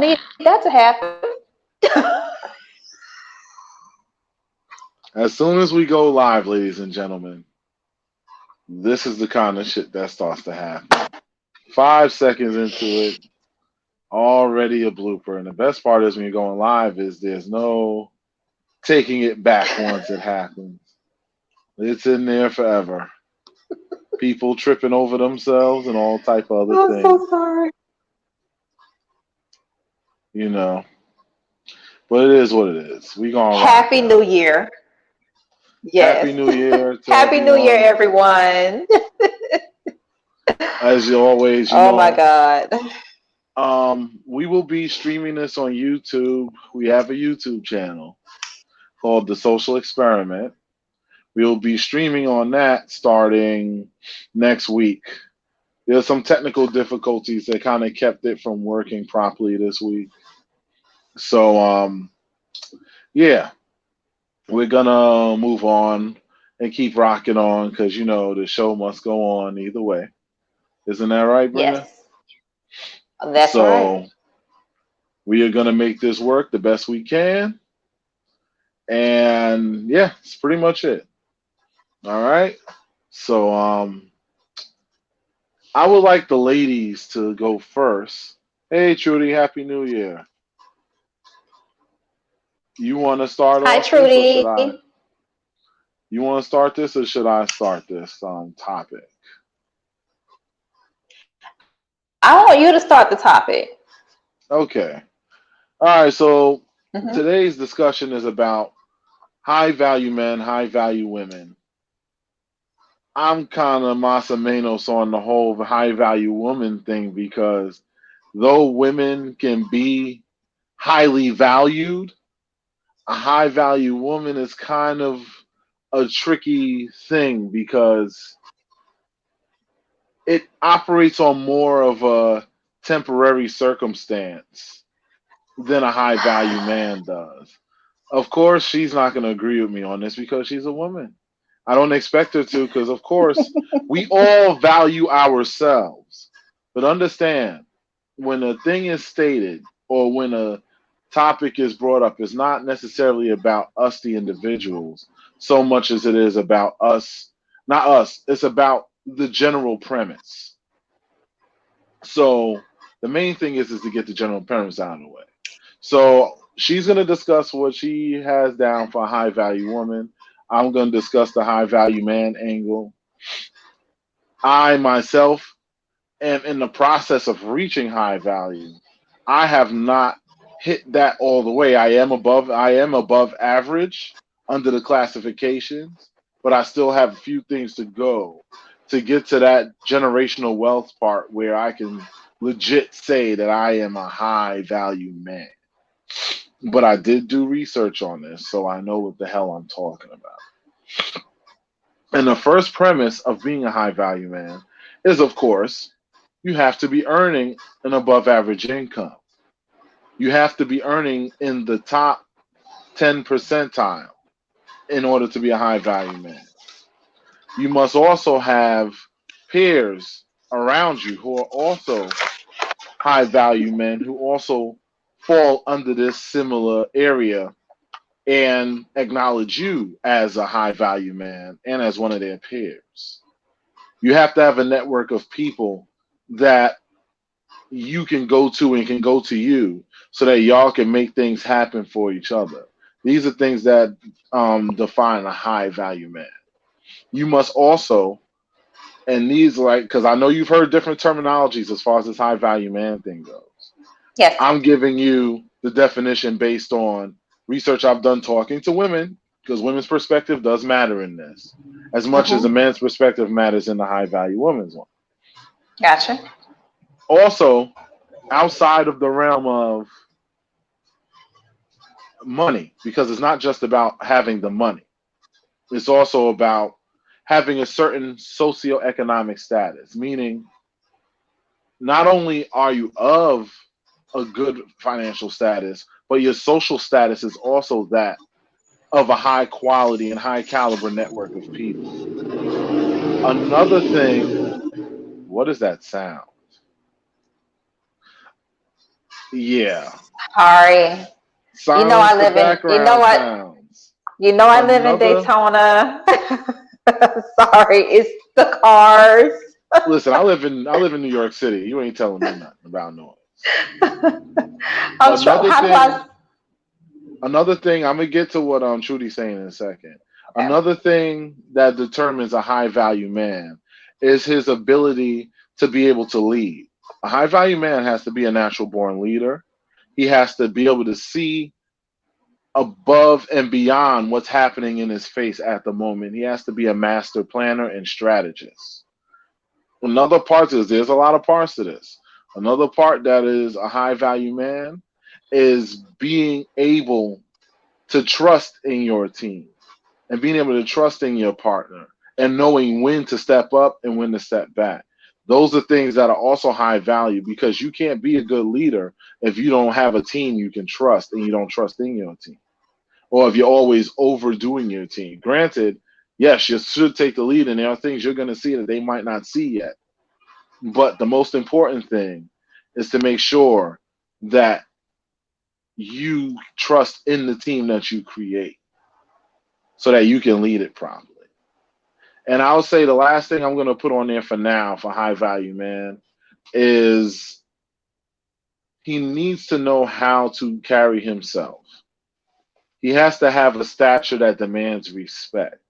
need that to happen. As soon as we go live, ladies and gentlemen, this is the kind of shit that starts to happen. 5 seconds into it, already a blooper. And the best part is when you're going live is there's no taking it back once it happens. It's in there forever. People tripping over themselves and all type of other I'm things, so sorry. you know. But it is what it is. We gonna rock Happy New out. Year. Happy Yes. New Year to Happy New Year, everyone. everyone. As you always, Oh my God. we will be streaming this on YouTube. We have a YouTube channel called The Social Experiment. We'll be streaming on that starting next week. There's some technical difficulties that kind of kept it from working properly this week. So, yeah, we're gonna move on and keep rocking on because the show must go on either way. Isn't that right, Brenda? Yes, that's right. So we are gonna make this work the best we can, and yeah, it's pretty much it. All right. So, I would like the ladies to go first. Hey, Trudy, Happy New Year. You want to start Hi, off this, or should Trudy. I? You want to start this, or should I start this topic? I want you to start the topic. Okay. All right. So Hmm. today's discussion is about high value men, high value women. I'm kind of más o menos on the whole high value woman thing because though women can be highly valued, a high value woman is kind of a tricky thing because it operates on more of a temporary circumstance than a high value man does. Of course, she's not going to agree with me on this because she's a woman. I don't expect her to because, of course, we all value ourselves. But understand, when a thing is stated or when a topic is brought up, it's not necessarily about us, the individuals, so much as it is about us, not us, it's about the general premise. So the main thing is to get the general premise out of the way. So she's going to discuss what she has down for a high value woman. I'm going to discuss the high value man angle. I myself am in the process of reaching high value. I have not hit that all the way. I am above average under the classifications, but I still have a few things to go to get to that generational wealth part where I can legit say that I am a high value man. But I did do research on this, so I know what the hell I'm talking about. And the first premise of being a high value man is, of course, you have to be earning an above average income. You have to be earning in the top 10 percentile in order to be a high value man. You must also have peers around you who are also high value men who also fall under this similar area and acknowledge you as a high value man and as one of their peers. You have to have a network of people that you can go to and can go to you so that y'all can make things happen for each other. These are things that define a high value man. You must also, and these like, because I know you've heard different terminologies as far as this high value man thing goes. Yes. I'm giving you the definition based on research I've done talking to women, because women's perspective does matter in this, as much as a Hmm. man's perspective matters in the high value woman's one. Gotcha. Also, outside of the realm of money, because it's not just about having the money, it's also about having a certain socioeconomic status, meaning not only are you of a good financial status, but your social status is also that of a high quality and high caliber network of people. Another thing, what is that sound? Yeah. Sorry. You know I Silence the live in, you know background what? sounds. You know I live in Another Daytona. Sorry, it's the cars. listen, I live in New York City. You ain't telling me nothing about noise. Another How do I? thing, another thing, I'm gonna get to what Trudy's saying in a second. Okay. Another thing that determines a high value man is his ability to be able to lead. A high value man has to be a natural born leader. He has to be able to see above and beyond what's happening in his face at the moment. He has to be a master planner and strategist. Another part is there's a lot of parts to this. Another part that is a high value man is being able to trust in your team and being able to trust in your partner and knowing when to step up and when to step back. Those are things that are also high value because you can't be a good leader if you don't have a team you can trust and you don't trust in your team, or if you're always overdoing your team. Granted, yes, you should take the lead, and there are things you're going to see that they might not see yet. But the most important thing is to make sure that you trust in the team that you create so that you can lead it properly. And I'll say the last thing I'm going to put on there for now for high value man is he needs to know how to carry himself. He has to have a stature that demands respect.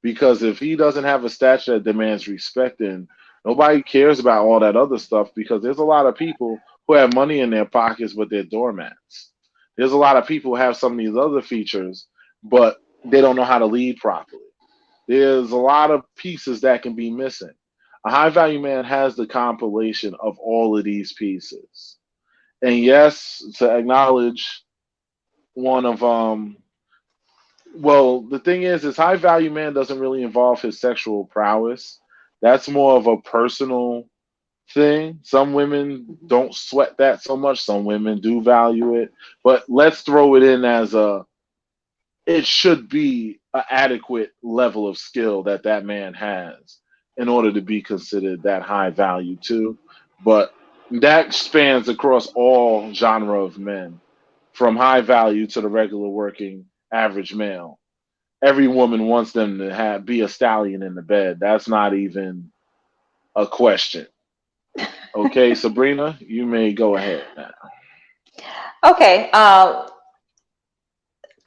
Because if he doesn't have a stature that demands respect, then nobody cares about all that other stuff because there's a lot of people who have money in their pockets, but they're doormats. There's a lot of people who have some of these other features, but they don't know how to lead properly. There's a lot of pieces that can be missing. A high value man has the compilation of all of these pieces. And yes, to acknowledge one of well, the thing is high value man doesn't really involve his sexual prowess. That's more of a personal thing. Some women Mhm. don't sweat that so much. Some women do value it. But let's throw it in as a it should be an adequate level of skill that that man has in order to be considered that high value too. But that spans across all genre of men, from high value to the regular working average male. Every woman wants them to have be a stallion in the bed. That's not even a question. Okay, Sabrina, you may go ahead now. Okay.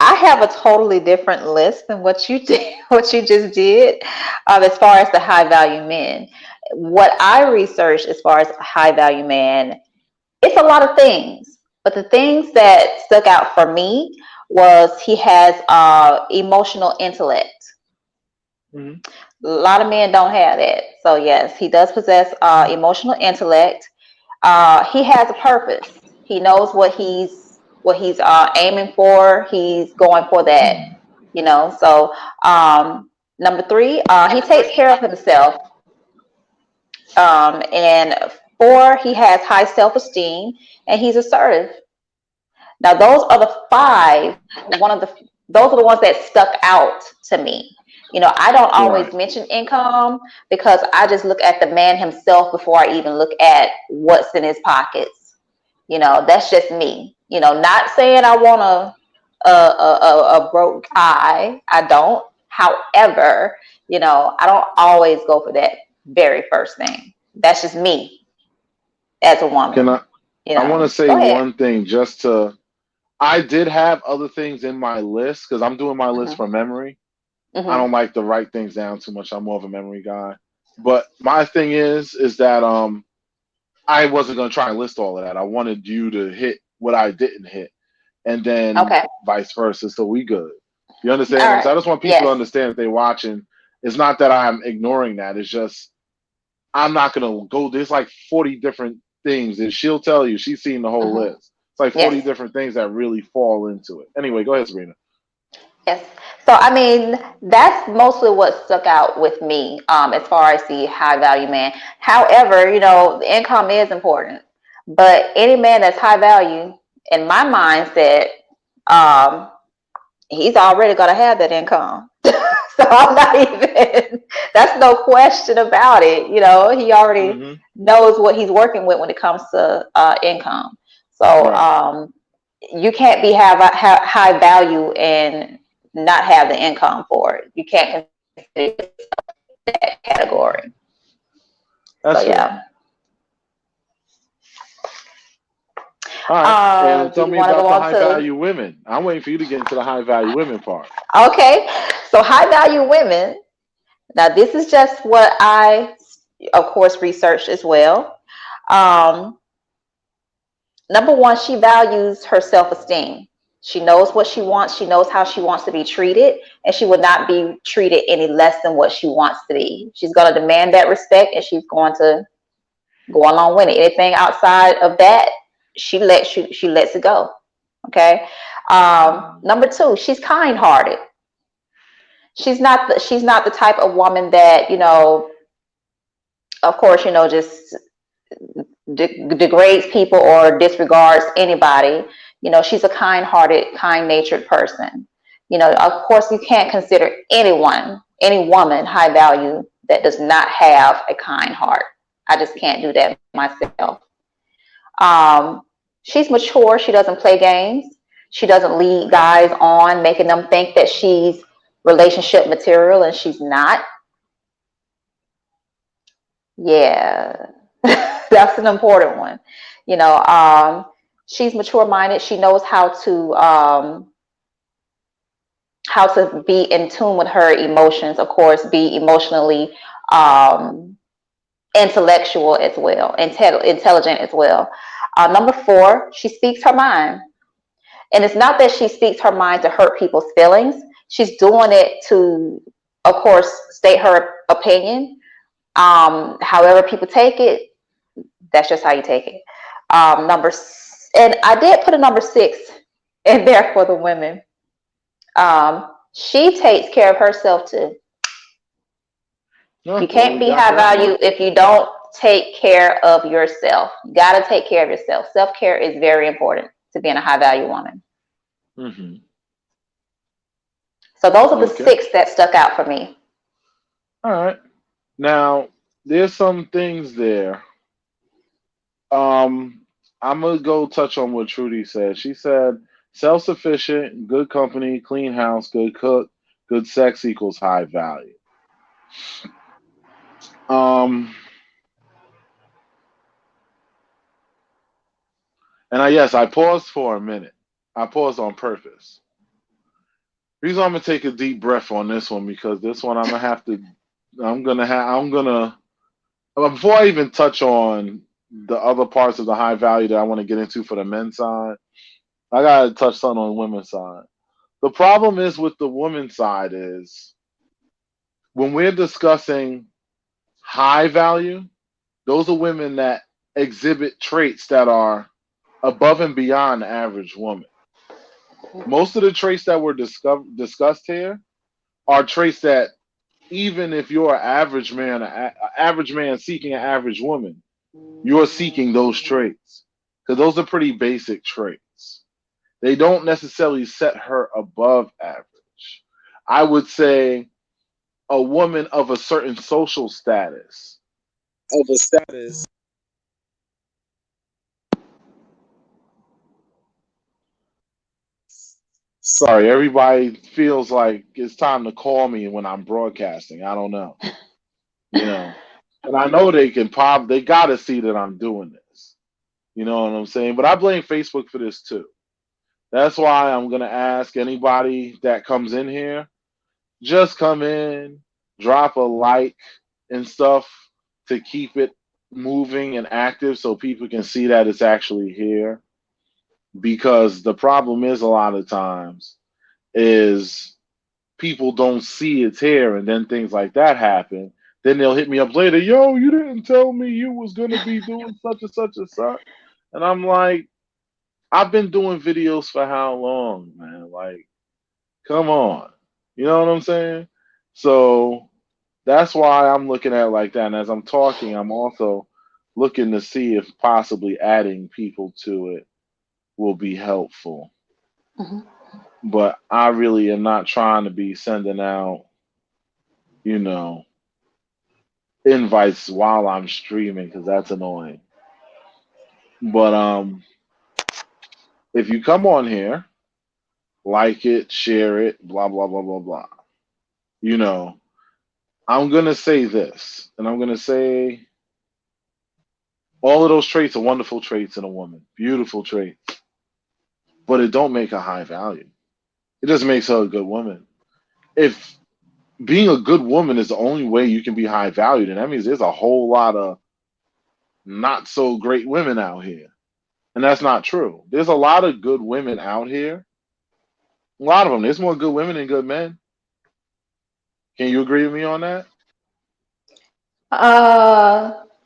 I have a totally different list than what you did, what you just did, as far as the high value men. What I researched as far as high value man, it's a lot of things, but the things that stuck out for me was he has emotional intellect. Mhm. A lot of men don't have that. So yes, he does possess emotional intellect. He has a purpose. He knows what he's aiming for. He's going for that. So number three, he takes care of himself. And four, he has high self-esteem and he's assertive. Now those are the five. Those are the ones that stuck out to me. I don't Right. always mention income because I just look at the man himself before I even look at what's in his pockets. That's just me. Not saying I want a broke guy. I don't. However, I don't always go for that very first thing. That's just me as a Can woman. I want to say Go ahead. one thing just to I did have other things in my list because I'm doing my list Hmm. from memory. I Hmm. don't like to write things down too much. I'm more of a memory guy. But my thing is that I wasn't gonna try and list all of that. I wanted you to hit what I didn't hit, and then Okay. vice versa. So we good. You All understand? right. So I just want people to Yes. understand if they're watching. It's not that I'm ignoring that. It's just I'm not gonna go. There's like 40 different things, and she'll tell you she's seen the whole Hmm. list. It's like 40 Yes. different things that really fall into it. Anyway, go ahead, Sabrina. Yes. So, I mean, that's mostly what stuck out with me as far as the high value man. However, the income is important, but any man that's high value, in my mindset, um, he's already going to have that income. So I'm not even, that's no question about it. He already Hmm. knows what he's working with when it comes to income. So Right. you can't be have high value and not have the income for it. You can't consider that category. So That's yeah. fair. All right. And Do tell you me want to go about the on high to? value women. I'm waiting for you to get into the high value women part. Okay, so high value women. Now this is just what I, of course, researched as well. Um, Number one, she values her self esteem. She knows what she wants. She knows how she wants to be treated, and she would not be treated any less than what she wants to be. She's going to demand that respect, and she's going to go along with it. Anything outside of that, she lets it go. Okay. Number two, she's kind hearted. She's not the type of woman that, of course, just degrades people or disregards anybody. She's a kind-hearted, kind-natured person. Of course, you can't consider any woman high value that does not have a kind heart. I just can't do that myself. She's mature. She doesn't play games. She doesn't lead guys on, making them think that she's relationship material, and she's not. Yeah, that's an important one. You know, um, she's mature minded. She knows how to be in tune with her emotions. Of course, be emotionally um, intellectual as well, intelligent as well. Number four, she speaks her mind, and it's not that she speaks her mind to hurt people's feelings. She's doing it to, of course, state her opinion. However people take it, that's just how you take it. And I did put a number six in there for the women. She takes care of herself too. No, You well, can't we be got high that one. value if you don't take care of yourself. You got to take care of yourself. Self care is very important to being a high value woman. Hmm. So those are the Okay. six that stuck out for me. All right. Now, there's some things there. Um, I'm gonna go touch on what Trudy said. She said self-sufficient, good company, clean house, good cook, good sex equals high value. Um, yes, I paused for a minute. I paused on purpose. Reason I'm gonna take a deep breath on this one because this one I'm gonna have to. I'm gonna. Before I even touch on the other parts of the high value that I want to get into for the men's side, I gotta touch something on the women's side. The problem is with the women's side is when we're discussing high value, those are women that exhibit traits that are above and beyond the average woman. Most of the traits that were discussed here are traits that even if you're an average man, an average man seeking an average woman, you're seeking those traits because those are pretty basic traits. They don't necessarily set her above average. I would say a woman of a certain social status. Of a status. Sorry, everybody feels like it's time to call me when I'm broadcasting. I don't know, you know. And I know they can pop, they got to see that I'm doing this. You know what I'm saying? But I blame Facebook for this too. That's why I'm going to ask anybody that comes in here, just come in, drop a like and stuff to keep it moving and active so people can see that it's actually here. Because the problem is a lot of times is people don't see it's here and then things like that happen. Then they'll hit me up later, yo, you didn't tell me you was gonna be doing such and such and such. And I'm like, I've been doing videos for how long, man? Like, come on. You know what I'm saying? So that's why I'm looking at it like that. And as I'm talking, I'm also looking to see if possibly adding people to it will be helpful. Mhm. But I really am not trying to be sending out, you know, invites while I'm streaming because that's annoying. But If you come on here, like it, share it, blah, blah, blah, blah, blah. You know, I'm going to say this, and I'm going to say all of those traits are wonderful traits in a woman, beautiful traits, but it don't make her high value. It just makes her a good woman. If being a good woman is the only way you can be high valued, and that means there's a whole lot of not so great women out here. And that's not true. There's a lot of good women out here. A lot of them. There's more good women than good men. Can you agree with me on that?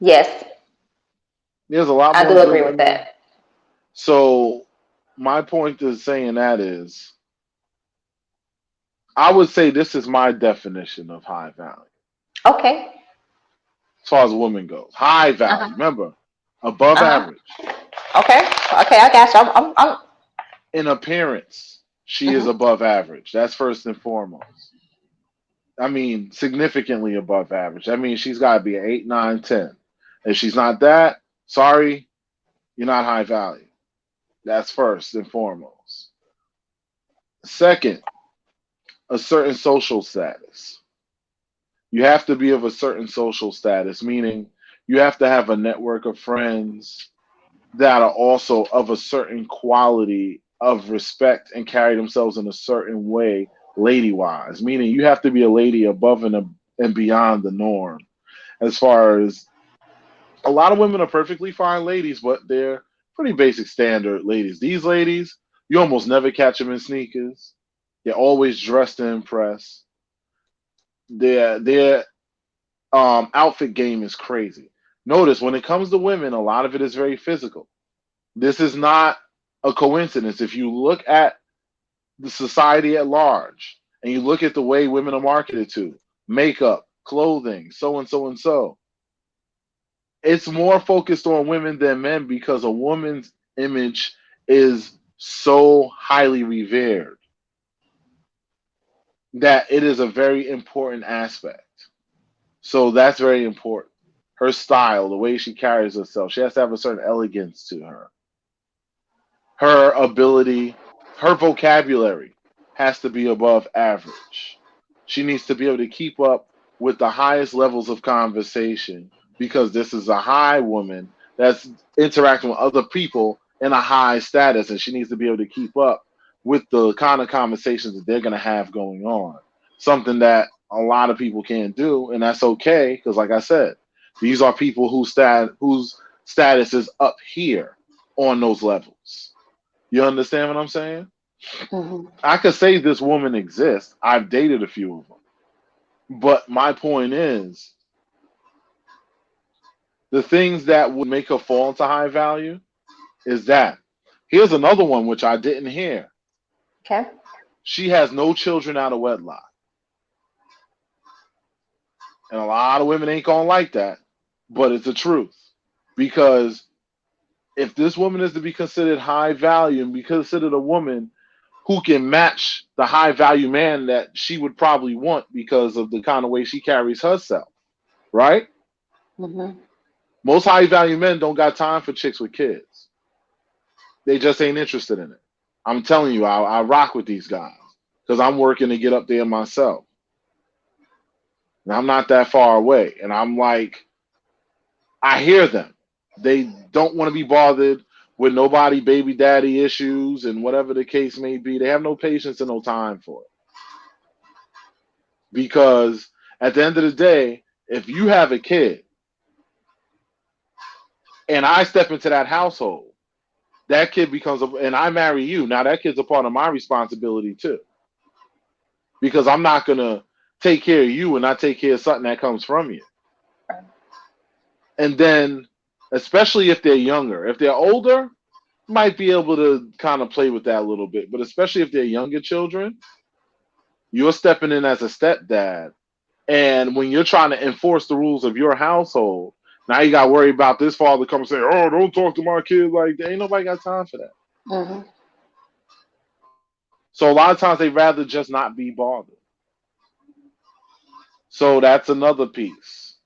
Yes, There's a lot I more do good agree with women. that. So my point to saying that is I would say this is my definition of high value Okay. as far as a woman goes. High value. Uh-huh. Remember, above Uh-huh. average. Okay. Okay, I got you. I'm In appearance, she is mhm. above average. That's first and foremost. I mean, significantly above average. That means she's got to be an 8, 9, 10. If she's not that, sorry, you're not high value. That's first and foremost. Second, a certain social status. You have to be of a certain social status, meaning you have to have a network of friends that are also of a certain quality of respect and carry themselves in a certain way, lady wise, meaning you have to be a lady above and beyond the norm. As far as a lot of women are perfectly fine ladies, but they're pretty basic standard ladies. These ladies, you almost never catch them in sneakers. They're always dressed to impress. Their outfit game is crazy. Notice when it comes to women, a lot of it is very physical. This is not a coincidence. If you look at the society at large and you look at the way women are marketed to, makeup, clothing, so and so and so, it's more focused on women than men because a woman's image is so highly revered that it is a very important aspect. So that's very important. Her style, the way she carries herself, she has to have a certain elegance to her. Her ability, her vocabulary has to be above average. She needs to be able to keep up with the highest levels of conversation because this is a high woman that's interacting with other people in a high status, and she needs to be able to keep up with the kind of conversations that they're going to have going on. Something that a lot of people can't do, and that's okay because, like I said, these are people whose status is up here on those levels. You understand what I'm saying? Mhm. I could say this woman exists. I've dated a few of them. But my point is, the things that would make her fall into high value is that. Here's another one which I didn't hear. Okay. She has no children out of wedlock. And a lot of women ain't going to like that. But it's the truth. Because if this woman is to be considered high value and be considered a woman who can match the high value man that she would probably want because of the kind of way she carries herself, right? Mhm. Most high value men don't got time for chicks with kids. They just ain't interested in it. I'm telling you, I rock with these guys because I'm working to get up there myself. And I'm not that far away. And I'm like, I hear them. They don't want to be bothered with nobody baby daddy issues and whatever the case may be. They have no patience and no time for it. Because at the end of the day, if you have a kid and I step into that household, that kid becomes and I marry you. Now that kid's a part of my responsibility too. Because I'm not gonna take care of you and not take care of something that comes from you. And then, especially if they're younger, if they're older, might be able to kind of play with that a little bit. But especially if they're younger children, you're stepping in as a stepdad. And when you're trying to enforce the rules of your household, now you got to worry about this father coming saying, "Oh, don't talk to my kid like that." Ain't nobody got time for that. Mhm. So a lot of times they rather just not be bothered. So that's another piece.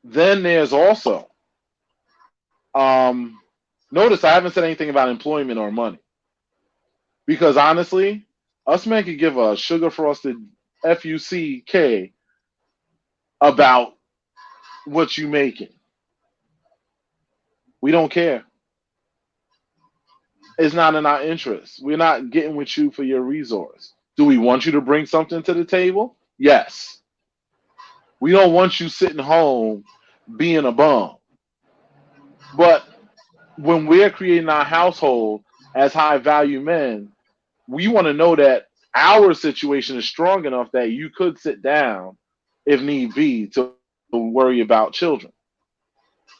Then there's also um, Notice I haven't said anything about employment or money because honestly, us men could give a sugar frosted fuck about what you making. We don't care. It's not in our interest. We're not getting with you for your resource. Do we want you to bring something to the table? Yes. We don't want you sitting home being a bum. But when we're creating our household as high value men, we want to know that our situation is strong enough that you could sit down if need be to worry about children,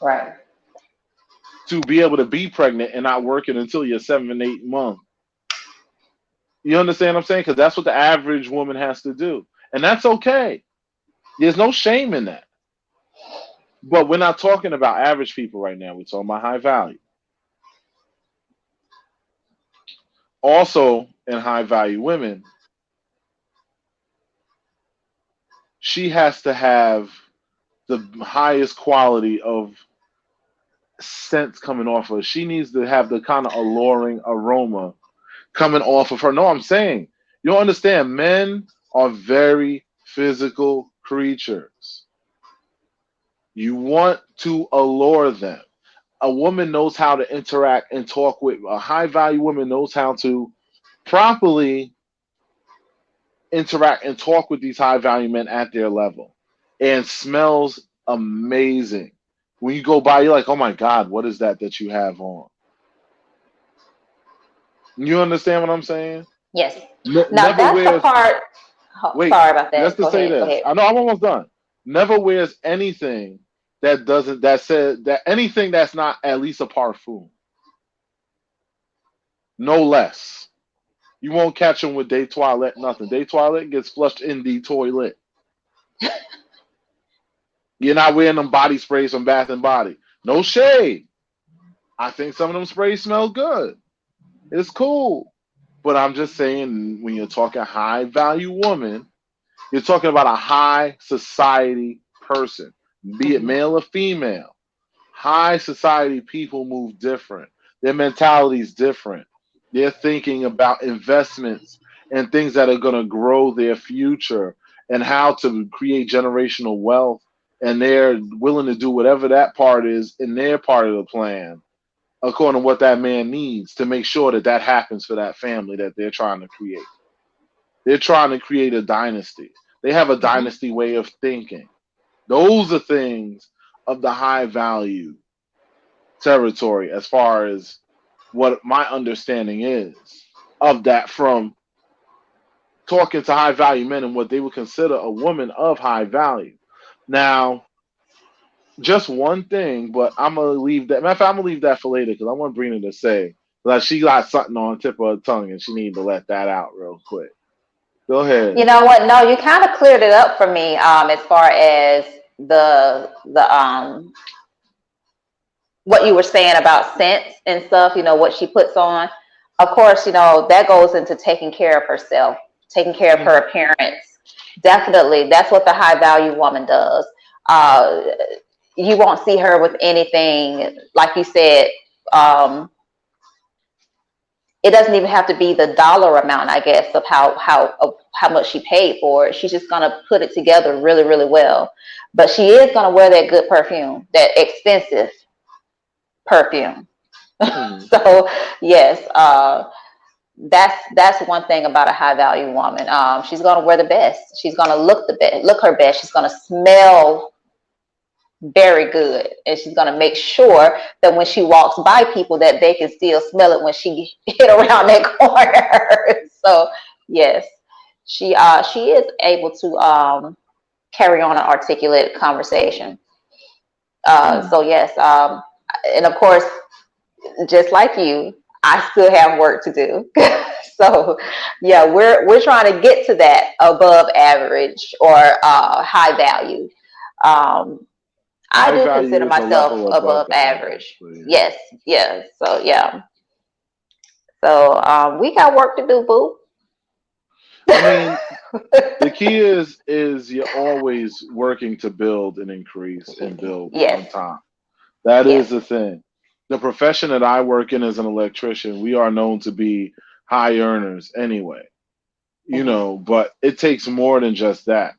Right. to be able to be pregnant and not working until you're 7 and 8 months. You understand what I'm saying? Because that's what the average woman has to do. And that's okay. There's no shame in that. But we're not talking about average people right now. We're talking about high value. Also, in high value women, she has to have the highest quality of scents coming off of her. She needs to have the kind of alluring aroma coming off of her. No, I'm saying, you don't understand. Men are very physical creatures. You want to allure them. A woman knows how to interact and talk with a high value woman knows how to properly interact and talk with these high value men at their level and smells amazing. When you go by, you're like, oh my God, what is that you have on? You understand what I'm saying? Yes. Now Never that's the wears, part. Oh, wait, sorry about just that. to Go say ahead. Go this. ahead. I know I'm almost done. Never wears anything that doesn't, that said, that anything that's not at least a parfum. No less. You won't catch them with day toilette, nothing. Day toilette gets flushed in the toilet. You're not wearing them body sprays from Bath and Body. No shade. I think some of them sprays smell good. It's cool. But I'm just saying, when you're talking high value woman, you're talking about a high society person, be it Hmm. male or female. High society people move different. Their mentality is different. They're thinking about investments and things that are going to grow their future and how to create generational wealth. And they're willing to do whatever that part is in their part of the plan, according to what that man needs to make sure that that happens for that family that they're trying to create. They're trying to create a dynasty. They have a Hmm. dynasty way of thinking. Those are things of the high value territory as far as what my understanding is of that from talking to high value men and what they would consider a woman of high value. Now, just one thing, but I'm gonna leave that. Matter of fact, I'm gonna leave that for later because I want Brina to say that she got something on the tip of her tongue and she needs to let that out real quick. Go You ahead. know what? No, you kind of cleared it up for me. As far as the what you were saying about scents and stuff. You know what she puts on. Of course, you know that goes into taking care of herself, taking care of her Mhm. appearance. Definitely, that's what the high value woman does. Uh, you won't see her with anything like you said. Um, it doesn't even have to be the dollar amount, I guess, of how much she paid for it. She's just gonna put it together really, really well. But she is gonna wear that good perfume, that expensive perfume. Mhm. So yes, that's one thing about a high value woman. She's gonna wear the best. She's gonna look the best, look her best. She's gonna smell very good, and she's gonna make sure that when she walks by people, that they can still smell it when she hit around that corner. So yes, she is able to carry on an articulate conversation. So Mhm. yes, and of course, just like you, I still have work to do. So yeah, we're trying to get to that above average or high value. Um, I High do value consider is a myself level above above the average. average. So yeah. Yes, yes. So yeah. So we got work to do, boo. I mean, the key is you're always working to build and increase and build Yes, on top. That yes. is the thing. the profession that I work in as an electrician, we are known to be high earners anyway, Hmm. but it takes more than just that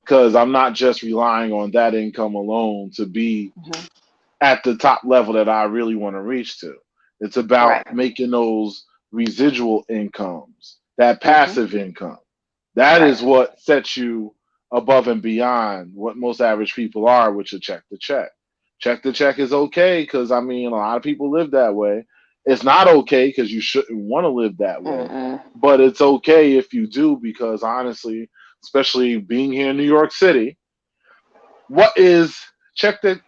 because I'm not just relying on that income alone to be Hmm. at the top level that I really want to reach to. It's about Right. making those residual incomes, that Hmm. passive income. That Right. is what sets you above and beyond what most average people are, which is check to check. Check to check is okay because, I mean, a lot of people live that way. It's not okay because you shouldn't want to live that way, Mm-mm. but it's okay if you do because, honestly, especially being here in New York City, what is check the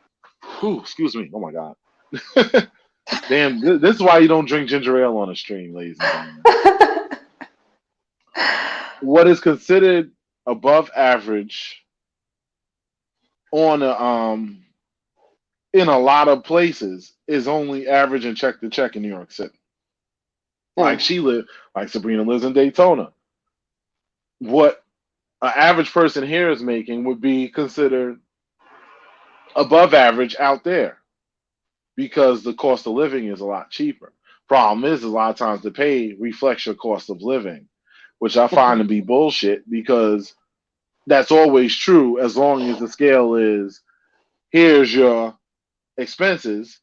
whew, excuse me. Oh my God. Damn, this is why you don't drink ginger ale on a stream, ladies and gentlemen. What is considered above average on a in a lot of places is only average and check to check in New York City. Like Mm. she lived, like Sabrina lives in Daytona. What an average person here is making would be considered above average out there because the cost of living is a lot cheaper. Problem is, a lot of times the pay reflects your cost of living, which I find Hmm. to be bullshit because that's always true as long as the scale is here's your expenses,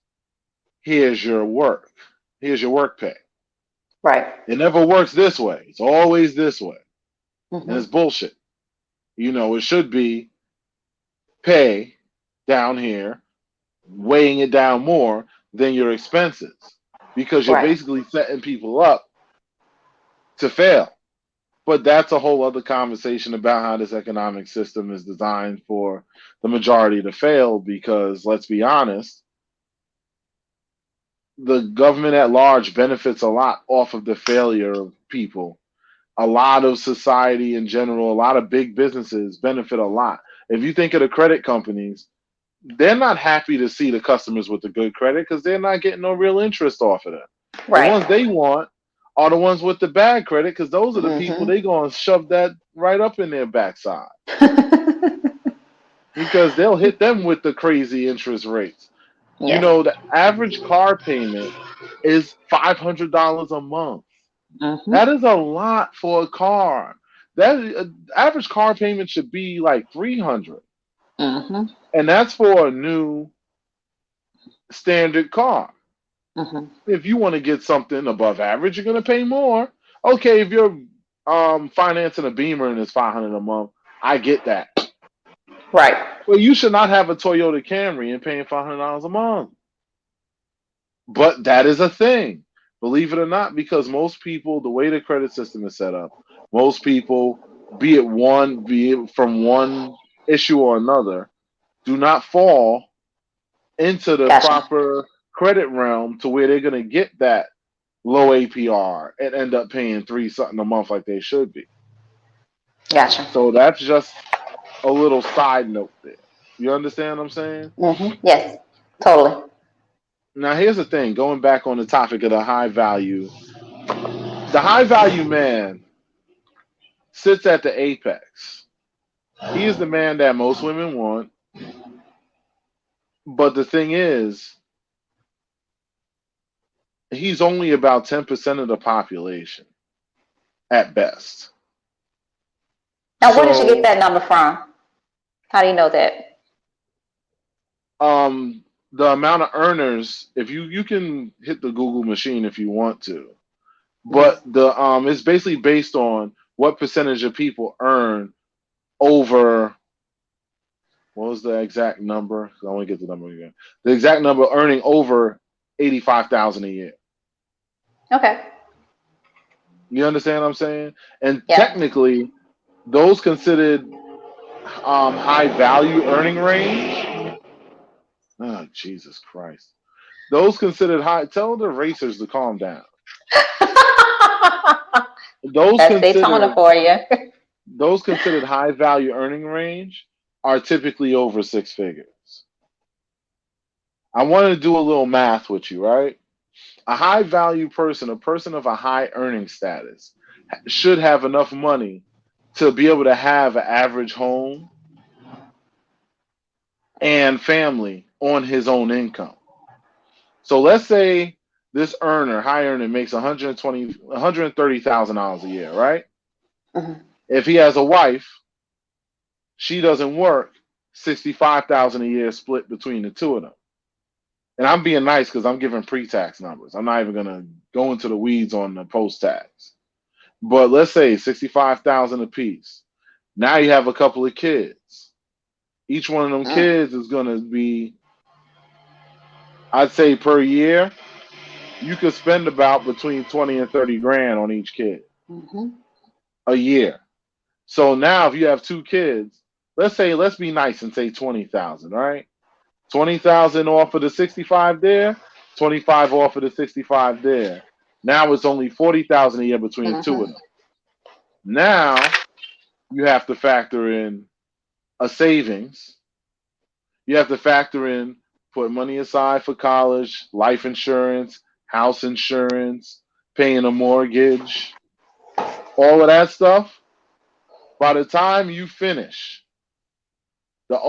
here's your work, here's your work pay. Right. It never works this way. It's always this way. And it's Hmm. bullshit. It should be pay down here, weighing it down more than your expenses because you're Right. basically setting people up to fail. But that's a whole other conversation about how this economic system is designed for the majority to fail because let's be honest, the government at large benefits a lot off of the failure of people. A lot of society in general, a lot of big businesses benefit a lot. If you think of the credit companies, they're not happy to see the customers with the good credit because they're not getting no real interest off of them. The ones Right. they want are the ones with the bad credit because those are the people Hmm. they going to shove that right up in their backside because they'll hit them with the crazy interest rates. Yes. The average car payment is $500 a month. Hmm. That is a lot for a car. That average car payment should be like 300, Hmm. and that's for a new standard car. Hmm. If you want to get something above average, you're gonna pay more. Okay, if you're financing a Beamer and it's 500 a month, I get that. Right. Well, you should not have a Toyota Camry and paying $500 a month. But that is a thing, believe it or not, because most people, the way the credit system is set up, most people, be it from one issue or another, do not fall into the Gotcha. proper credit realm to where they're going to get that low APR and end up paying three something a month like they should be. Gotcha. So that's just a little side note there. You understand what I'm saying? Yes. Totally. Now, here's the thing going back on the topic of the high value man sits at the apex. He is the man that most women want. But the thing is, he's only about 10% of the population at best. Now, where did you get So, that number from? How do you know that? um, the amount of earners, if you can hit the Google machine if you want to, but Hmm. the it's basically based on what percentage of people earn over what was the exact number? I want to get the number again. The exact number earning over 85,000 a year. Okay. You understand what I'm saying? And Yeah. technically, those considered high value earning range. Oh, Jesus Christ. Those considered high. Tell the racers to calm down. Those That's Daytona considered for you. those considered high value earning range are typically over six figures. I want to do a little math with you, right? A high value person, a person of a high earning status, should have enough money to be able to have an average home and family on his own income. So let's say this earner, high earner, makes 130,000 dollars a year, right? Mhm. If he has a wife, she doesn't work, 65,000 a year split between the two of them. And I'm being nice because I'm giving pre-tax numbers. I'm not even gonna go into the weeds on the post-tax. But let's say 65,000 apiece. Now you have a couple of kids. Each one of them Mm. kids is gonna be, I'd say per year, you could spend about between 20 and 30 grand on each kid Mhm. a year. So now if you have two kids, let's be nice and say 20,000, right? 20,000 off of the 65 there, 25 off of the 65 there. Now it's only 40,000 a year between the two of Mhm. them. Now you have to factor in a savings. You have to factor in put money aside for college, life insurance, house insurance, paying a mortgage, all of that stuff. By the time you finish, the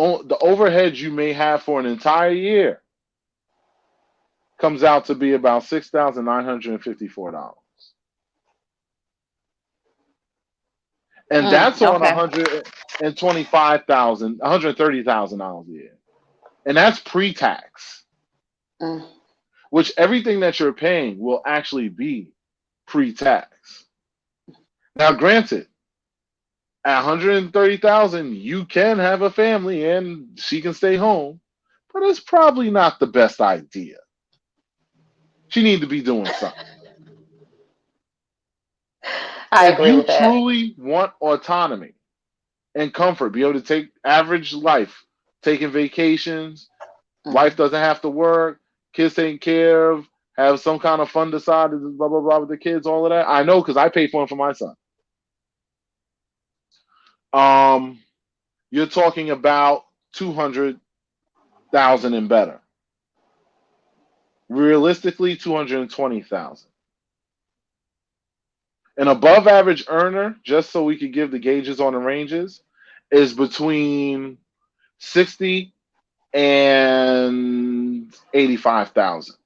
overhead you may have for an entire year comes out to be about $6,954. And Mm. that's on Okay. 125,000, $130,000 a year. And that's pre-tax, Mm. which everything that you're paying will actually be pre-tax. Now, granted, at 130,000, you can have a family and she can stay home, but it's probably not the best idea. She need to be doing something. I If agree you with that. truly want autonomy and comfort, be able to take average life, taking vacations, wife Mhm. doesn't have to work, kids taken care of, have some kind of fun decided, blah blah blah with the kids, all of that. I know because I pay for them for my son. Um, you're talking about 200,000 and better. Realistically, 220,000. An above average earner, just so we could give the gauges on the ranges, is between 60 and 85,000.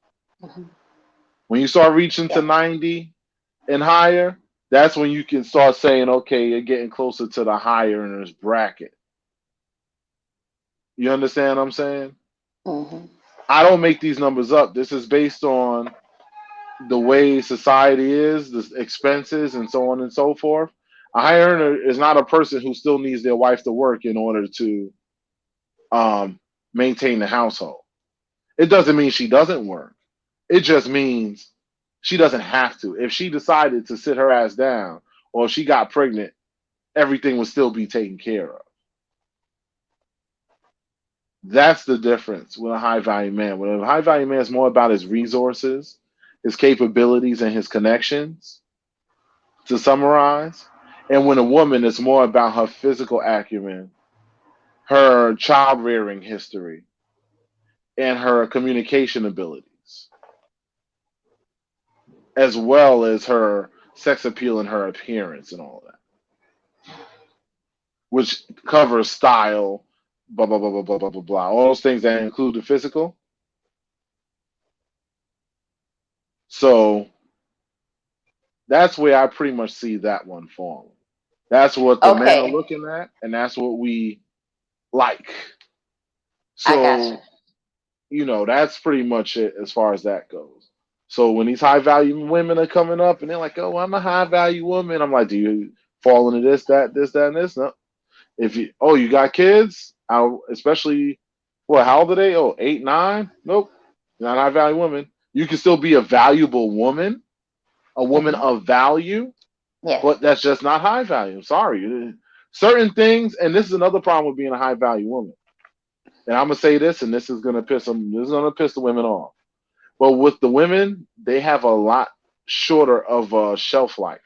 Mhm. When you start reaching to Yeah. 90 and higher, that's when you can start saying, okay, you're getting closer to the high earners bracket. You understand what I'm saying? Mhm. I don't make these numbers up. This is based on the way society is, the expenses, and so on and so forth. A high earner is not a person who still needs their wife to work in order to um, maintain the household. It doesn't mean she doesn't work. It just means she doesn't have to. If she decided to sit her ass down or if she got pregnant, everything would still be taken care of. That's the difference with a high value man. When a high value man is more about his resources, his capabilities, and his connections, to summarize. And when a woman is more about her physical acumen, her child rearing history, and her communication abilities, as well as her sex appeal and her appearance and all that, which covers style, blah blah blah blah blah blah blah blah. All those things that include the physical. So that's where I pretty much see that one falling. That's what the men are Okay. looking at, and that's what we like. I got you. So, that's pretty much it as far as that goes. So when these high value women are coming up and they're like, "Oh, I'm a high value woman," I'm like, "Do you fall into this, that, and this?" No. If you got kids, especially, what? How old are they? Oh, 8, 9. Nope, you're not a high value woman. You can still be a valuable woman, a woman Mhm. of value, Yes. but that's just not high value. I'm sorry. Certain things, and this is another problem with being a high value woman. And I'm gonna say this, and this is gonna piss them. This is gonna piss the women off. But with the women, they have a lot shorter of a shelf life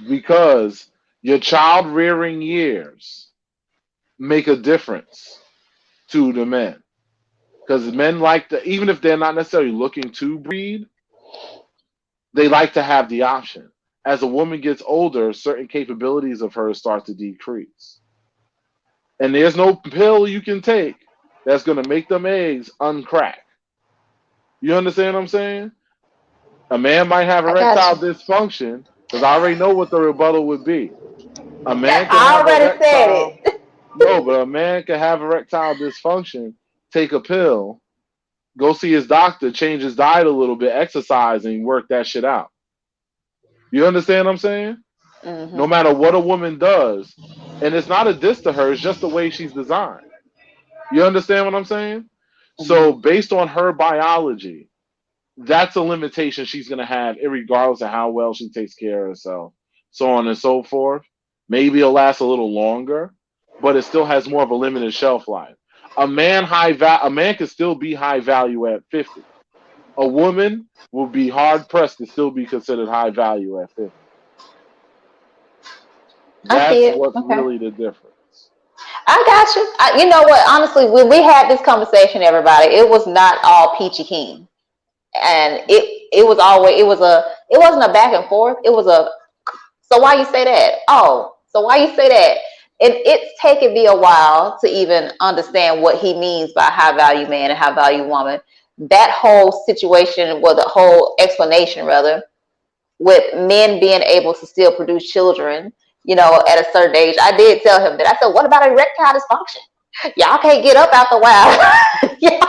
because your child rearing years make a difference to the men. Because men like to, even if they're not necessarily looking to breed, they like to have the option. As a woman gets older, certain capabilities of hers start to decrease. And there's no pill you can take that's going to make them eggs uncrack. You understand what I'm saying? A man might have I got erectile you. dysfunction because I already know what the rebuttal would be. A man can I have already said erectile, it. no, but a man can have erectile dysfunction, take a pill, go see his doctor, change his diet a little bit, exercise, and work that shit out. You understand what I'm saying? No Hmm. matter what a woman does, and it's not a diss to her, it's just the way she's designed. You understand what I'm saying? So, Hmm. based on her biology, that's a limitation she's going to have, regardless of how well she takes care of herself, so on and so forth. Maybe it'll last a little longer, but it still has more of a limited shelf life. A man can still be high value at 50. A woman will be hard pressed to still be considered high value at 50. I see That's it. what's Okay. really the difference. I got you. You know what? Honestly, when we had this conversation, everybody, it was not all peachy keen, and it was always it wasn't a back and forth. It was a so why you say that? Oh, so why you say that? And it's taken me a while to even understand what he means by high value man and high value woman. That whole situation, well, the whole explanation rather, with men being able to still produce children, at a certain age. I did tell him that. I said, what about erectile dysfunction? Y'all can't get up after a while. Yeah,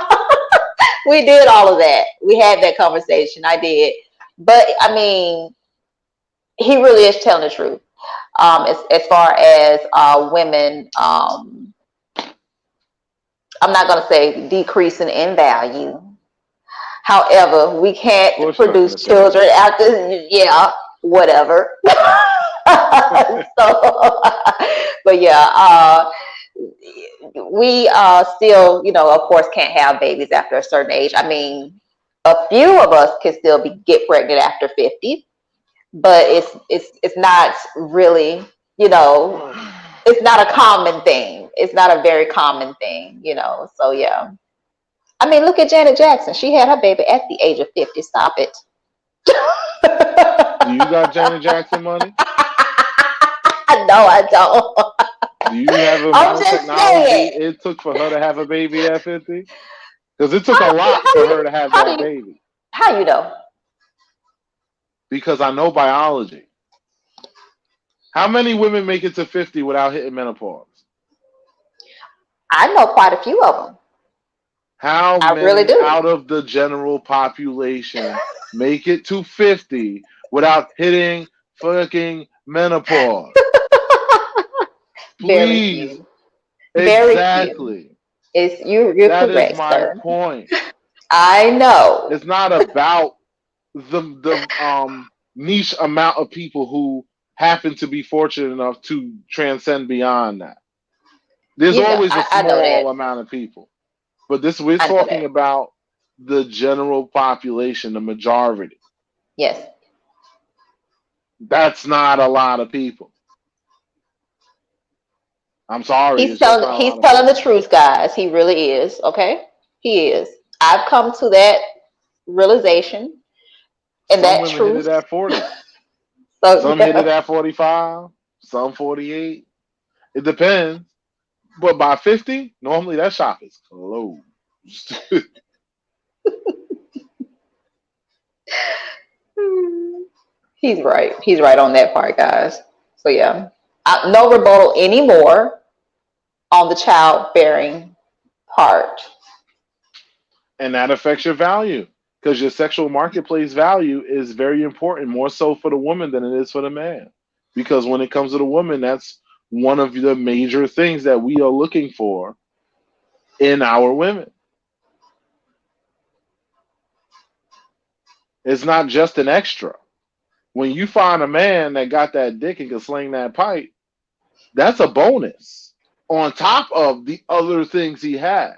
we did all of that. We had that conversation. I did. But I mean, he really is telling the truth. As far as women, I'm not going to say decreasing in value. However, we Of can't course, you're not going to produce say children that. after, yeah, whatever. So, but yeah, we still, of course, can't have babies after a certain age. I mean, a few of us can still get pregnant after 50, but it's not really, you know, it's not a common thing. It's not a very common thing. So yeah. I mean, look at Janet Jackson. She had her baby at the age of 50. Stop it. Do you got Janet Jackson money? No, I don't. Do you have the I'm amount of just technology saying. it took for her to have a baby at 50? Because it took a How, lot how for you her to have how do that you baby. how you know? Because I know biology. How many women make it to 50 without hitting menopause? I know quite a few of them. How I really many do. out of the general population make it to 50 without hitting fucking menopause? Very Please. few. Very few. Exactly. It's you're That is correct, my sir. point. I know. It's not about the niche amount of people who happen to be fortunate enough to transcend beyond that. There's always a I know that. small amount of people, but this we're I know talking that. about the general population, the majority. Yes. That's not a lot of people. I'm sorry, He's it's just telling not a he's lot of telling the people. truth, guys. He really is. Okay? He is. I've come to that realization and Some that women hit it truth. at 40. So Some hit it yeah. at 45. Some 48. It depends. But by 50, normally that shop is closed. He's right. He's right on that part, guys. So yeah. No rebuttal anymore on the childbearing part. And that affects your value because your sexual marketplace value is very important, more so for the woman than it is for the man. Because when it comes to the woman, that's one of the major things that we are looking for in our women. It's not just an extra. When you find a man that got that dick and can sling that pipe, that's a bonus on top of the other things he has.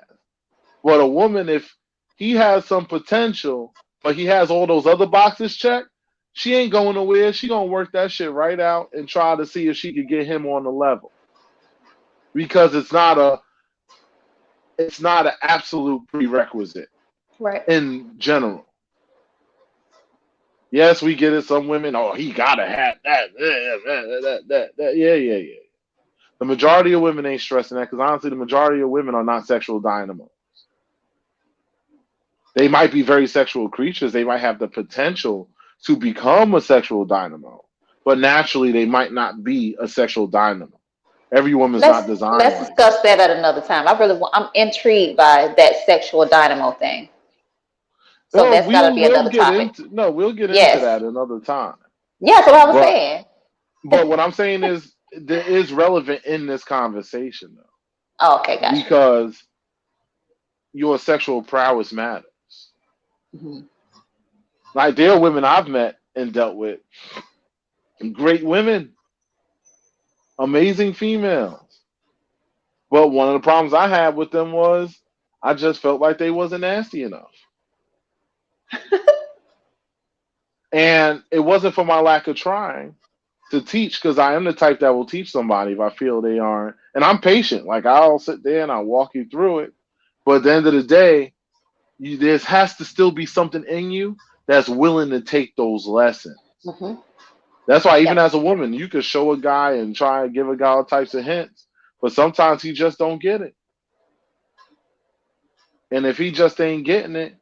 But a woman, if he has some potential, but he has all those other boxes checked, she ain't going nowhere. She gonna work that shit right out and try to see if she could get him on the level because it's not an absolute prerequisite Right. in general. Yes, we get it. Some women, oh, he gotta have that. Yeah, yeah, yeah. The majority of women ain't stressing that because honestly, the majority of women are not sexual dynamos. They might be very sexual creatures. They might have the potential to become a sexual dynamo, but naturally they might not be a sexual dynamo. Every woman's Let's not designed let's like that. discuss that at another time. I'm intrigued by that sexual dynamo thing. So No, that's got to be we'll another get topic. into no, we'll get into Yes. that another time. Yeah, that's what I was But saying. what I'm saying is there is relevant in this conversation though, Oh, okay, gotcha. because your sexual prowess matters. Hmm. Like there are women I've met and dealt with, great women, amazing females. But one of the problems I had with them was I just felt like they wasn't nasty enough. And it wasn't for my lack of trying to teach, because I am the type that will teach somebody if I feel they aren't. And I'm patient. Like I'll sit there and I'll walk you through it. But at the end of the day, there has to still be something in you that's willing to take those lessons. Hmm. That's why even Yep. as a woman, you could show a guy and try and give a guy all types of hints, but sometimes he just don't get it. And if he just ain't getting it,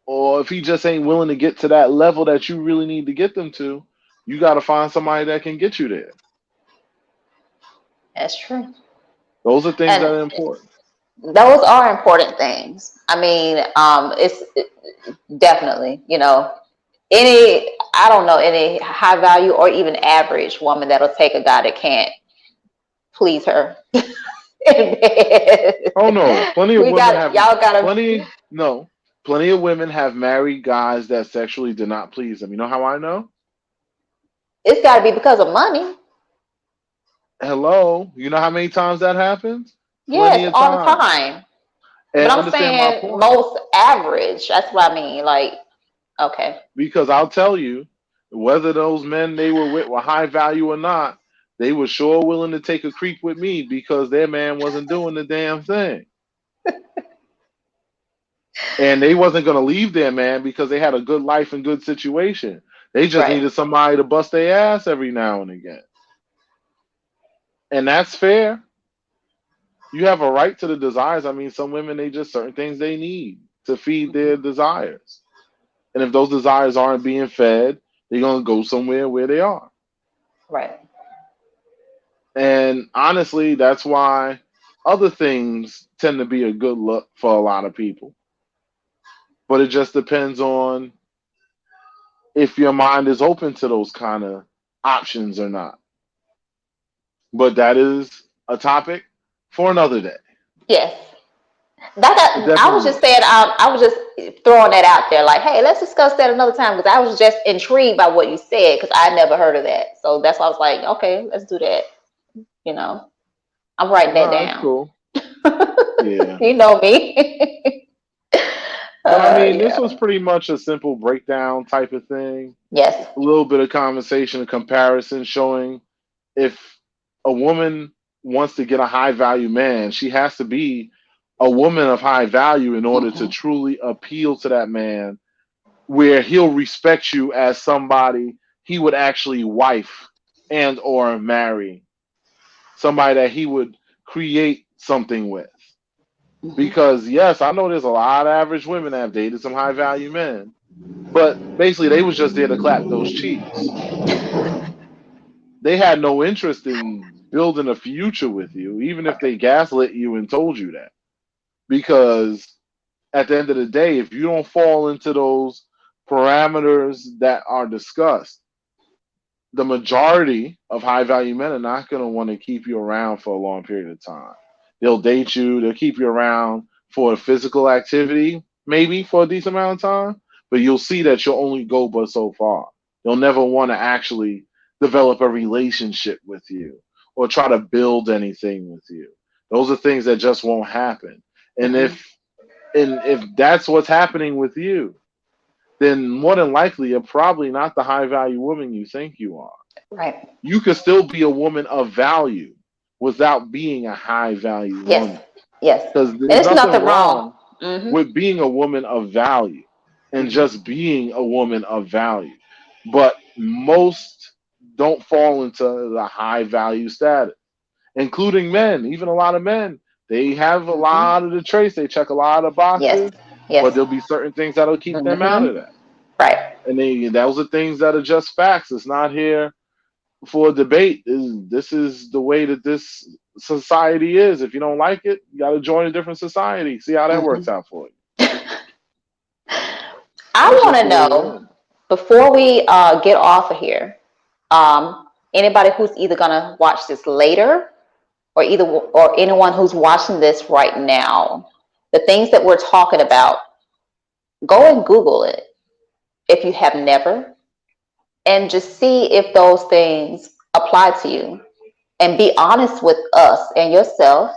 or if he just ain't willing to get to that level that you really need to get them to, you got to find somebody that can get you there. That's true. Those are things that And are important. those are important things. I mean, definitely, I don't know any high value or even average woman that'll take a guy that can't please her. Oh no, plenty of We women got have y'all gotta. plenty. No, plenty of women have married guys that sexually did not please them. You know how I know? It's got to be because of money. Hello, you know how many times that happens? Plenty Yes, of all the times. time. But And I'm understand my saying point, most average. That's what I mean. Like, okay, because I'll tell you, whether those men they were with were high value or not, they were sure willing to take a creep with me because their man wasn't doing the damn thing. And they wasn't going to leave their man because they had a good life and good situation. They just right. needed somebody to bust their ass every now and again. And that's fair. You have a right to the desires. I mean, some women, they just certain things they need to feed Hmm. their desires. And if those desires aren't being fed, they're going to go somewhere where they are. Right. And honestly, that's why other things tend to be a good look for a lot of people. But it just depends on if your mind is open to those kind of options or not. But that is a topic for another day. Yes. It I was definitely just is. saying. I was just throwing that out there. Like, hey, let's discuss that another time because I was just intrigued by what you said because I never heard of that. So that's why I was like, okay, let's do that. You know, I'm writing that No, that's down. cool. Yeah. You know me. But I mean, this Yeah. was pretty much a simple breakdown type of thing. Yes. A little bit of conversation and comparison showing if a woman wants to get a high value man, she has to be a woman of high value in order to Hmm. truly appeal to that man, where he'll respect you as somebody he would actually wife and or marry, somebody that he would create something with. Hmm. Because yes, I know there's a lot of average women that have dated some high value men, but basically they was just there to clap those cheeks. They had no interest in building a future with you, even if they gaslit you and told you that. Because at the end of the day, if you don't fall into those parameters that are discussed, the majority of high value men are not going to want to keep you around for a long period of time. They'll date you, they'll keep you around for a physical activity, maybe for a decent amount of time, but you'll see that you'll only go but so far. They'll never want to actually develop a relationship with you or try to build anything with you. Those are things that just won't happen. And Hmm. if that's what's happening with you, then more than likely you're probably not the high value woman you think you are. Right. You could still be a woman of value without being a high value Yes. woman. Yes. Because And there's it's nothing nothing wrong. wrong Hmm. with being a woman of value and Hmm. just being a woman of value. But most don't fall into the high value status, including men, even a lot of men. They have a Hmm. lot of the traits, they check a lot of Yes. boxes, but Yes. there'll be certain things that'll keep them out of Mm-hmm. that. Right. And those are things that are just facts. It's not here for debate. This is the way that this society is. If you don't like it, you got to join a different society. See how that works Mm-hmm. out for you. I That's want just to the way it is. know before we get off of here, anybody who's either gonna watch this later or anyone who's watching this right now, the things that we're talking about, go and Google it if you have never, and just see if those things apply to you, and be honest with us and yourself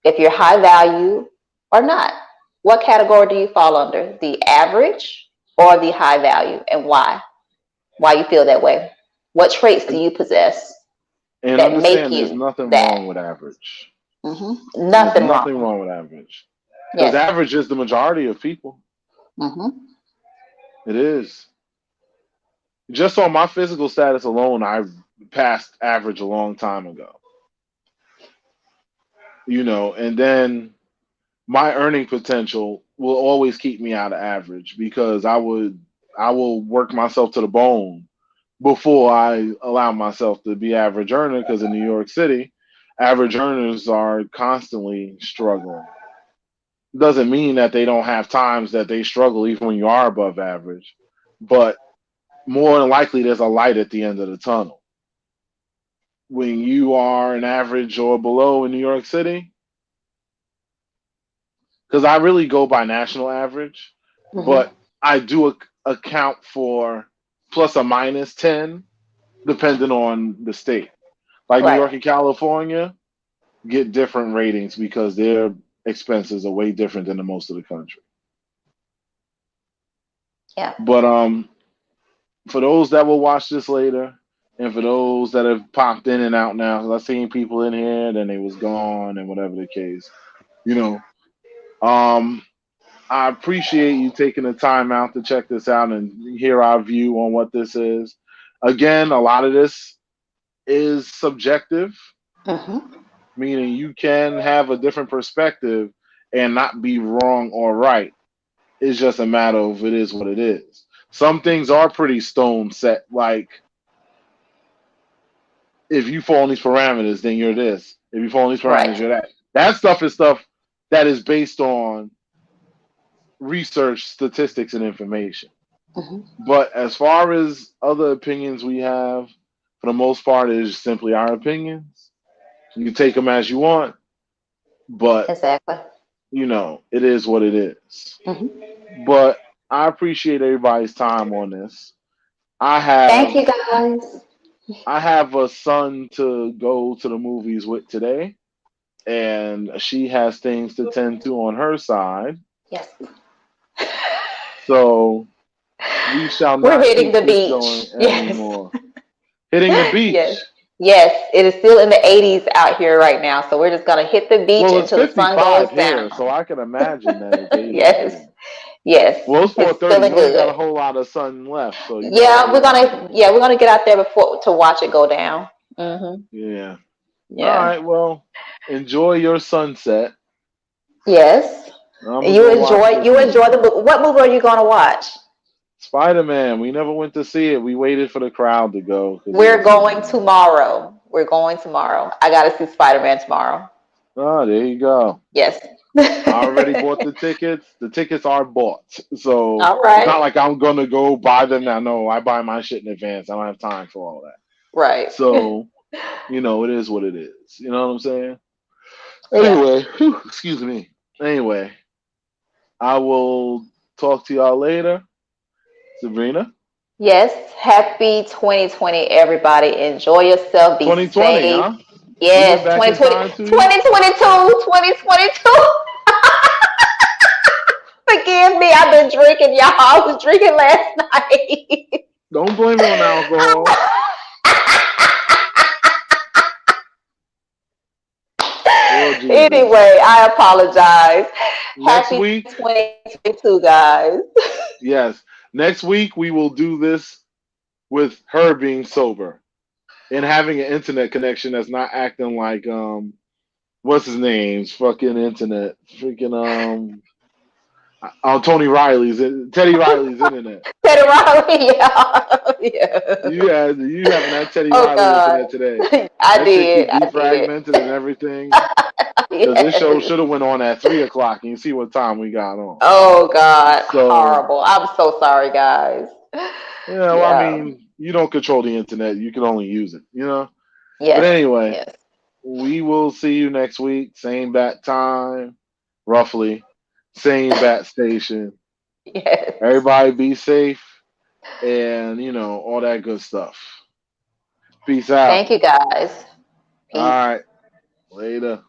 if you're high value or not. What category do you fall under? The average or the high value, and why? Why you feel that way? What traits do And, you possess and that make understand there's you nothing that? wrong with average. There's Nothing nothing wrong. wrong with average. Because Yes. average is the majority of people. hmm It is. Just on my physical status alone, I passed average a long time ago. And then my earning potential will always keep me out of average because I will work myself to the bone before I allow myself to be average earner because in New York City, average earners are constantly struggling. Doesn't mean that they don't have times that they struggle even when you are above average, but more than likely there's a light at the end of the tunnel. When you are an average or below in New York City, because I really go by national average, hmm but I do account for plus or minus 10 depending on the state. Like New Right. York and California get different ratings because their expenses are way different than the most of the country. Yeah. But for those that will watch this later, and for those that have popped in and out now, 'cause I've seen people in here, then they was gone, and whatever the case, you know, um, I appreciate you taking the time out to check this out and hear our view on what this is. Again, a lot of this is subjective, hmm meaning you can have a different perspective and not be wrong or right. It's just a matter of it is what it is. Some things are pretty stone set, like if you fall in these parameters, then you're this. If you fall in these Right. parameters, you're that. That stuff is stuff that is based on research, statistics, and information. hmm But as far as other opinions we have, for the most part, it is simply our opinions. You take them as you want, but Exactly. it is what it is. hmm But I appreciate everybody's time on this. I Thank have you, guys. I have a son to go to the movies with today, and she has things to tend to on her side. Yes. So we shall We're not hitting keep the this going beach. Yes. anymore. Hitting the Yes. beach. Yes. It is still in the 80s out here right now. So we're just going to hit the beach Well, it's until the sun 55 goes here, so down. I can imagine that it's 80s Yes. here. Yes. Well, it's It's 4:30. feeling You ain't got a good. whole lot of sun left, so you might Yeah, be we're all gonna right. yeah, we're gonna get out there before to watch it go down. Yeah. All Yeah. right. Well, enjoy your sunset. Yes. I'm gonna go watch this You enjoy the movie. movie. What movie are you gonna watch? Spider-Man. We never went to see it. We waited for the crowd to go because it We're was. going tomorrow. We're going tomorrow. I gotta see Spider-Man tomorrow. Oh, there you go. Yes. I already bought the tickets. The tickets are bought, so All it's not right. like I'm gonna go buy them now. No, I buy my shit in advance. I don't have time for all that. Right. So it is what it is. You know what I'm saying? Yeah. Anyway, excuse me. Anyway, I will talk to y'all later. Sabrina, Yes. Happy 2020, everybody. Enjoy yourself. Be 2020, safe. huh? We went Yes. back in 2020, time 2 years. 2022, 2022. Forgive me. I've been drinking, y'all. I was drinking last night. Don't blame it on alcohol. Oh Jesus. Anyway, I apologize. Next Happy week, 2022, guys. yes. Next week we will do this with her being sober and having an internet connection that's not acting like what's his name's fucking internet freaking On Teddy Riley's internet. Teddy Riley, yeah, yeah. You having that Teddy Oh Riley God, internet today. I That shit did, keep I did. defragmented and everything. Because this show Yes. should have went on at 3 o'clock, and you see what time we got on. Oh God, So horrible. I'm so sorry, guys. yeah, well, I Yeah. mean, you don't control the internet; you can only use it, you know. But Yes. anyway, Yes. we will see you next week, same bat time, roughly, same bat station. Yes. Everybody be safe, and all that good stuff. Peace out. Thank you, guys. All Peace. right, later.